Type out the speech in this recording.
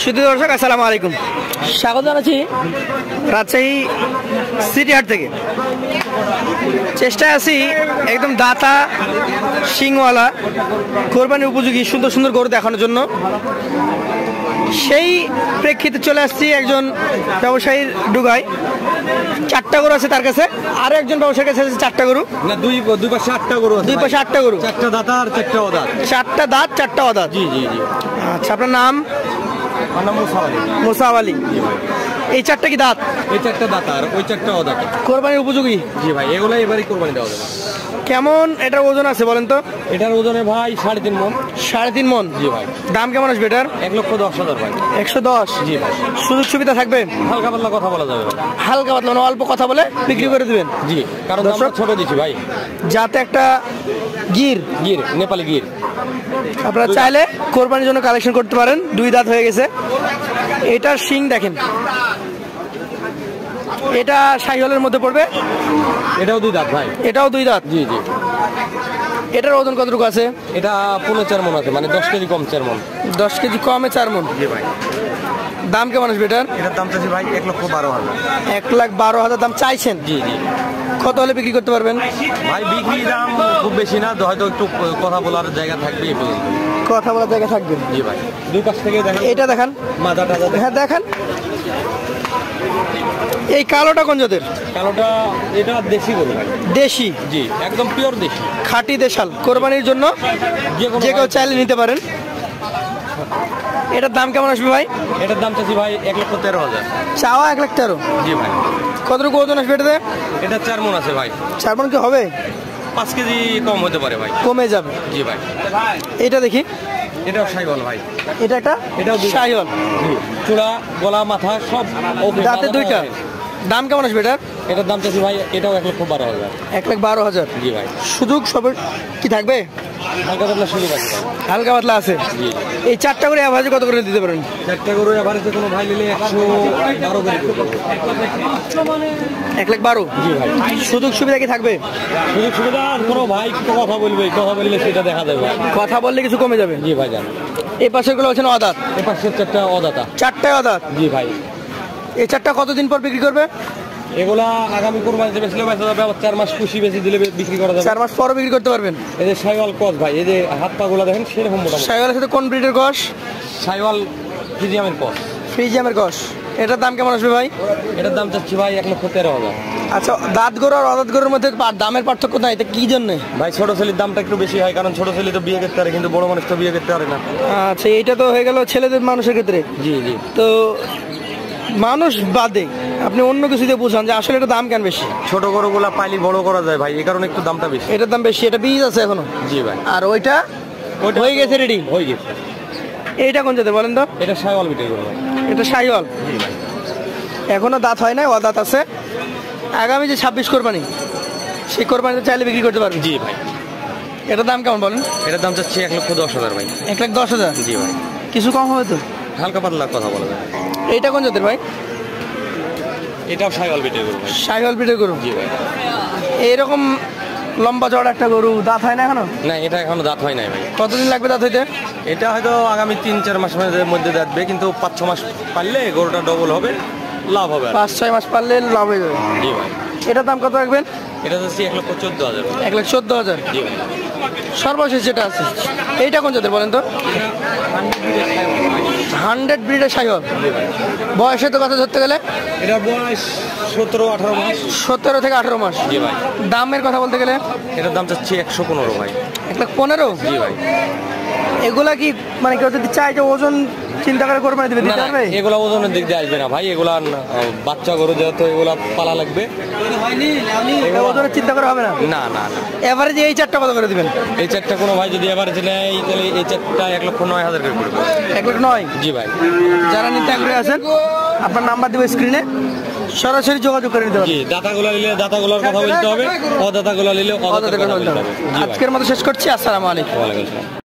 শুধু দর্শক আসসালামু আলাইকুম, স্বাগত জানাচ্ছি রাজশাহী সিটি হাট থেকে। চেষ্টায় আছি একদম দাতা শিংওয়ালা কোরবানি উপযোগী সুন্দর সুন্দর গরু দেখানোর জন্য। সেই প্রেক্ষিতে চলে আসছি একজন ব্যবসায়ীর ডুগায়। 4টা গরু আছে তার কাছে, আর একজন ব্যবসায়ীর কাছে আছে 4টা গরু না, দুই পাশে 8টা গরু আছে। দুই পাশে 8টা গরু, 4টা দাতা আর 4টা অদাত। 4টা দাঁত 4টা অদাঁত। জি জি জি। আচ্ছা, আপনার নাম? আমার নাম মুসা আলী। মুসা আলী। এই 4টা কি দাঁত? এই 4টা দাতা আর ওই 4টা অদাত। কোরবানির উপযোগী? জি ভাই, এগুলো এবারই কোরবানি দেওয়া যাবে। কেমন এটার ওজন আছে বলেন তো? এটার ওজনে ভাই 3.5 মণ। 3.5 মণ? জি ভাই। দাম কেমন আসবে এটার? 1,10,000 ভাই। 110? জি ভাই। সুযোগ সুবিধা থাকবে? হালকা পাতলা কথা বলা যাবে ভাই। হালকা পাতলা মানে অল্প কথা বলে বিক্রি করে দিবেন? জি, কারণ আমরা ছোট দিচ্ছি ভাই। যাতে একটা গির নেপালি গির আপনারা চাইলে কোরবানির জন্য কালেকশন করতে পারেন। 2 দাঁত হয়ে গেছে। এটার শিং দেখেন, এটা শাহিওয়ালের মধ্যে পড়বে। এটাও 2 দাঁত ভাই। এটাও 2 দাঁত? জি জি। এটার ওজন কতটুকু আছে? এটা 4.5 মণ আছে, মানে 10 কেজি কম 4 মণ। 10 কেজি কমে 4 মণ? জি ভাই। দাম কেমন আসবে এটার? এটার দাম চাচ্ছি ভাই 1,12,000। 1,12,000 দাম চাইছেন? জি জি। কত হলে বিক্রি করতে পারবেন? ভাই বিক্রি দাম খুব বেশি না, হয়তো একটু কথা বলার জায়গা থাকবে এই পর্যন্ত। কথা বলার জায়গা থাকবে? জি ভাই। দুই পাশ থেকে দেখেন। এটা দেখান, মাথা টাজা। হ্যাঁ দেখান। এই কালোটা কোন জাতের? কালোটা এটা দেশি গরু ভাই। দেশি? জি, একদম পিওর দেশি, খাঁটি দেশাল। কোরবানির জন্য যে কেউ চাইলে নিতে পারেন। এটার দাম কেমন আসবে ভাই? এটার দাম চাচ্ছি ভাই 1,13,000। চাওয়া 1,13,000? জি ভাই। কতটুকু ওজন আসবে এটাতে? এটা 4 মণ আছে ভাই। 4 মণ কি হবে? 5 কেজি কম হতে পারে ভাই। কমে যাবে? জি ভাই। এটা দেখি। এটাও শাহিওয়াল ভাই। এটাও শাহিওয়াল? জি। চূড়া গলা মাথা সব ওকে। দাঁতে 2টা। দাম কেমন আসবে এটার? এটার দাম চাচ্ছি ভাই, এটাও 1,12,000। 1,12,000? জি ভাই। সুযোগ সবের কি থাকবে? হালকা পাতলা সুযোগ আছে ভাই। হালকা পাতলা আছে? জি। এই 4টা করে অ্যাভারেজে কত করে দিতে পারেন? 4টা গরু এভারেজে কোনো ভাই নিলে 112 করে দেব। 1,12,000? জি ভাই। সুযোগ সুবিধা কি থাকবে? সুযোগ সুবিধা কোনো ভাই কথা বলবে, কথা বললে সেটা দেখা যাবে। কথা বললে কিছু কমে যাবে? জি ভাই জান। এই পাশের গুলো হচ্ছেন অদাঁত? এই পাশে 4টা অদাতা। 4টাই অদাঁত? জি ভাই। এই 4টা কতদিন পর বিক্রি করবে? এগুলা আগামী কোরবানিতে বেচলে বেচা যাবে, আবার 4 মাস খুশি বেশি দিলে বিক্রি করা যাবে। 4 মাস পরও বিক্রি করতে পারবেন? এই যে শাহিওয়াল ক্রস ভাই, এই যে হাত পা গুলা দেখেন সেরকম মোটা। শাহিওয়ালের সাথে কোন ব্রিডের গস? শাহিওয়াল ফ্রিজিয়ামের ক্রস। ফ্রিজিয়ামের গস। এটার দাম কেমন আসবে ভাই? এটার দাম চাচ্ছি ভাই 1,13,000। আচ্ছা, দাঁত গরু আর অদাঁত গরুর মধ্যে দামের পার্থক্য নাই, এটা কি জন্য? ভাই ছোট ছেলের দামটা একটু বেশি হয়, কারণ ছোট ছেলে তো বিয়ে করতে পারে, কিন্তু বড় মানুষ তো বিয়ে করতে পারে না। আচ্ছা, এইটা তো হয়ে গেল ছেলেদের মানুষের ক্ষেত্রে। জি জি। তো মানুষ বাদে আপনি অন্য কিছু দিয়ে বুঝান যে আসলে এটা দাম কেন বেশি? ছোট গরুগুলা পাইলি বড় করা যায় ভাই, এই কারণে একটু দামটা বেশি। এটার দাম বেশি। এটা বীজ আছে এখনো? জি ভাই। আর ওইটা হয়ে গেছে রেডি? হয়ে গেছে। এইটা কোন জাতের বলেন তো? এটা শাহিওয়াল বিটের গরু ভাই। এটা শাহিওয়াল? জি ভাই। এখনো দাঁত হয় না, অদাঁত আছে। আগামী যে 26 কোরবানি, সেই কোরবানিতে চাইলে বিক্রি করতে পারবেন? জি ভাই। এটার দাম কেমন বলেন? এটার দাম চাচ্ছি 1,10,000 ভাই। 1,10,000? জি ভাই। কিছু কম হবে তো? হালকা পাতলা কথা বলা যায়। এইটা কোন জাতের ভাই? এটাও শাহিওয়াল বিটের গরু ভাই। শাহিওয়াল ব্রিডের গরু? জি ভাই। এইরকম লম্বা চড়া একটা গরু দাঁত হয় না এখনো? না, এটা এখনো দাঁত হয় নাই ভাই। কতদিন লাগবে দাঁত হইতে? এটা হয়তো আগামী 3-4 মাসের মধ্যে দাঁতবে, কিন্তু 5-6 মাস পারলে গরুটা ডবল হবে, লাভ হবে। 5-6 মাস পারলে লাভ হয়ে যাবে? জি ভাই। এটার দাম কত রাখবেন? এটা হচ্ছে 1,14,000। 1,14,000? জি ভাই। সর্বশেষ যেটা আছে এইটা কোন জাতের বলেন তো? 100 ব্রিডের শাহিওয়াল? বয়সে তো কথা ধরতে গেলে এটা বয়স 17-18 মাস। 17 থেকে 18 মাস? জি ভাই। দামের কথা বলতে গেলে? এটার দাম চাচ্ছি 115 ভাই। 1,15,000? জি ভাই। এগুলা কি মানে কেউ যদি চায় যে ওজন চিন্তা করে কোরবানি দিবে, দিতে পারবে? এগুলা ওজনের দিক দিয়ে আসবে না ভাই, এগুলা বাচ্চা গরু যেহেতু এগুলা পালা লাগবে, ওজনের চিন্তা করে হবে না? না না না। এভারেজে এই 4টা কত করে দিবেন? এই 4টা কোনো ভাই যদি এভারেজ নেয় তাহলে এই 4টা 1,09,000 করে পড়বে। 1,09,000? জি ভাই। যারা নিতে আগ্রহী আছেন আপনার নাম্বার দিব স্ক্রিনে, সরাসরি যোগাযোগ করে নিতে পারবেন। জি, দাতাগুলা নিলে দাতাগুলার কথা বলতে হবে, অদাতাগুলা নিলে অদাতার কথা বলতে হবে। আজকের মতো শেষ করছি। আসসালামু আলাইকুম। ওয়ালাইকুম আসসালাম।